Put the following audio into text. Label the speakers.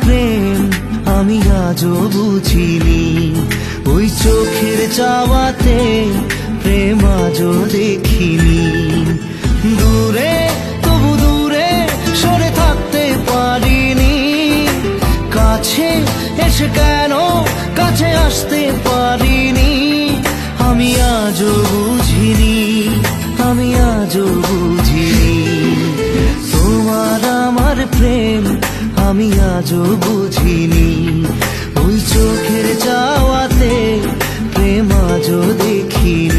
Speaker 1: প্রেম আমি আজও বুঝিনি, ওই চোখের চাওয়াতে প্রেম আজও দেখিনি। দূরে তবু দূরে সরে থাকতে পারিনি, কাছে এসে কেন কাছে আসতে পারিনি। আমি আজও বুঝিনি, আমি আজও বুঝিনি, তোমার আমার প্রেম আমি আজও বুঝিনি, ওই চোখের চাওয়াতে প্রেম আজও দেখিনি।